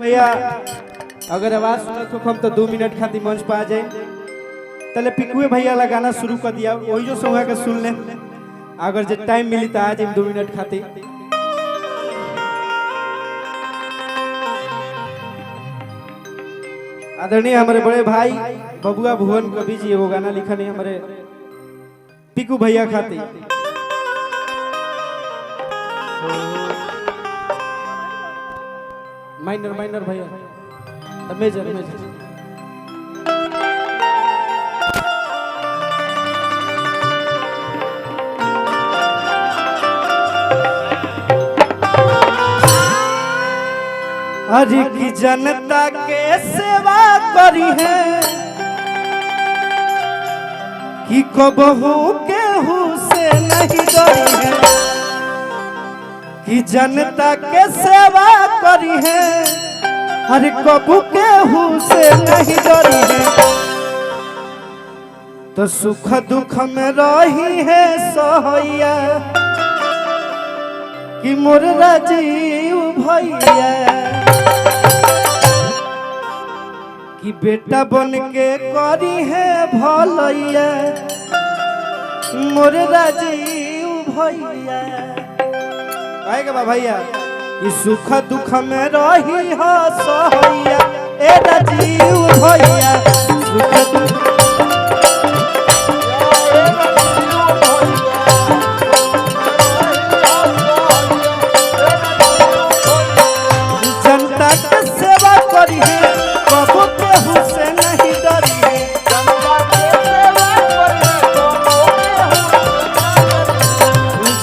भैया अगर आवाज सुनत हो हम तो 2 मिनट खातिर मंच पर आ जाए तले पिकुए भैया ला गाना शुरू कर दिया वही जो सोहा के सुन ले अगर जे टाइम मिली तो आ जाए 2 मिनट खातिर। आदरणीय हमारे बड़े भाई बबुआ भुवन कवि जी वो गाना लिखा नहीं हमारे पिकू भैया खातिर। माइनर भैया मेजर अरे की जनता के सेवा करी है कि कबहू केहू से नहीं डरी है कि जनता के सेवा करी है हर कबू केहू से नहीं डरी है तो सुख दुख में रही है सहैया कि मोर राजीव भैया कि बेटा बन के करी है भलैया मोर राजीव भैया आएगा भैया कि सुख दुख में रही हो सहैया ए राजीव भैया सुख दुख जनता के सेवा करी है कबो केहू से नहीं डरी है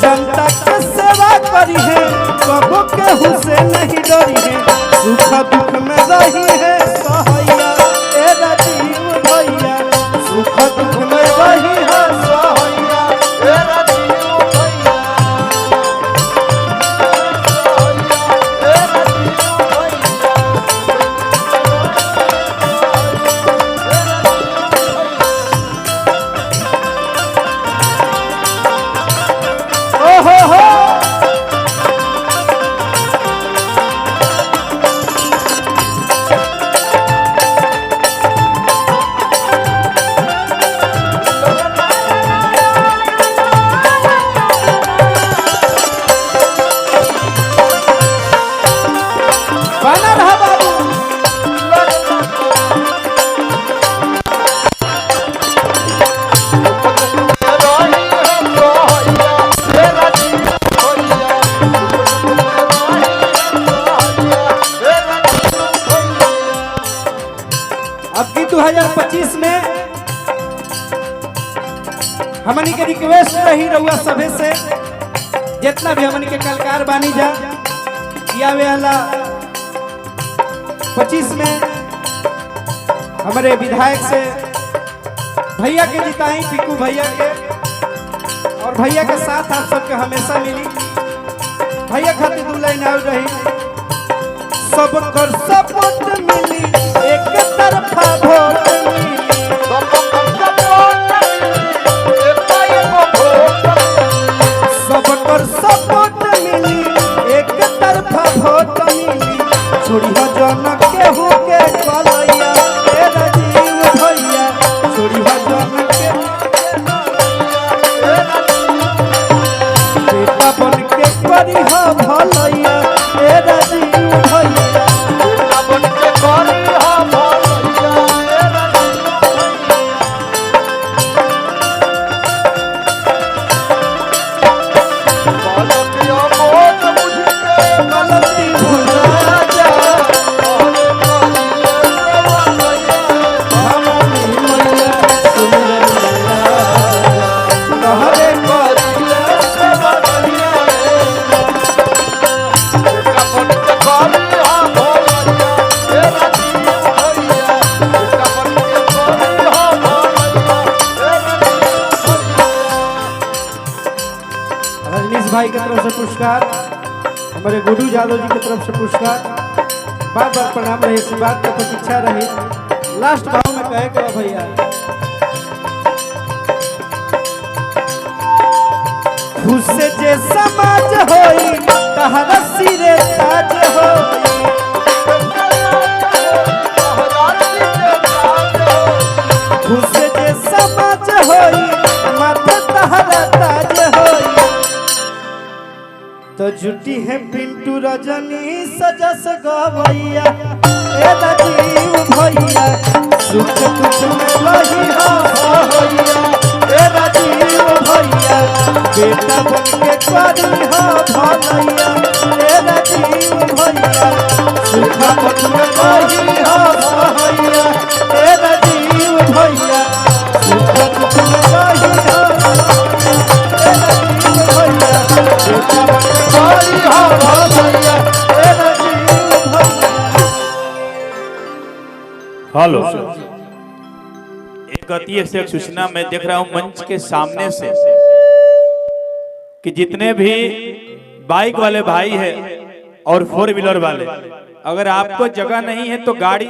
जनता के सेवा करी है कबो केहू से नहीं डरी है सुख दुख में रही है सहैया ए राजीव भैया सुख दुख में रही है सहैया ए राजीव भैया ए राजीव भैया ओ हो बना रहा बाबू अब की 2025 में हमनी के रिक्वेस्ट रही रहुआ सभे से जितना भी हमनी के कलकार बानी जा किया वाला 25 में हमारे विधायक से भैया के जिताई पिकू भैया के और भैया के साथ आप सबके हमेशा मिली भैया खातिर 2 लाइन आउ रही सब कर सपोर्ट मिली एक तरफा वोट मिली सब कर सपोर्ट मिली एक तरफा वोट मिली छोड़ी हो जन केहू के कलैया ए राजीव भैया छोड़ी हो जन के बेटा बन के करी हो भलैया ए राजीव भैया बेटा बन के करी हो भलैया ए राजीव गलती भुला जा रजनीश भाई की तरफ से पुरस्कार हमारे गुड्डू यादव जी की तरफ से पुरस्कार बार बार प्रणाम रहे इसी बात की प्रतीक्षा रही लास्ट भाव में कहे के भैया खुश जे समाज होई तहरा सिरे ताज होई तो जुटी है पिंटू रजनी सजस गवैया ए राजीव भैया सुख दुख में लही हो भैया ए राजीव भैया बेटा बन के करी हो भैया ए राजीव भैया सुख दुख में लही हो भैया ए राजीव भैया सुख दुख में लही हो ए राजीव भैया बेटा बन के करी हो भैया ए राजीव भैया। हेलो, एक अति एक सूचना मैं देख रहा हूं मंच के सामने से कि जितने भी बाइक वाले भाई हैं और 4 व्हीलर वाले, अगर आपको जगह नहीं है तो गाड़ी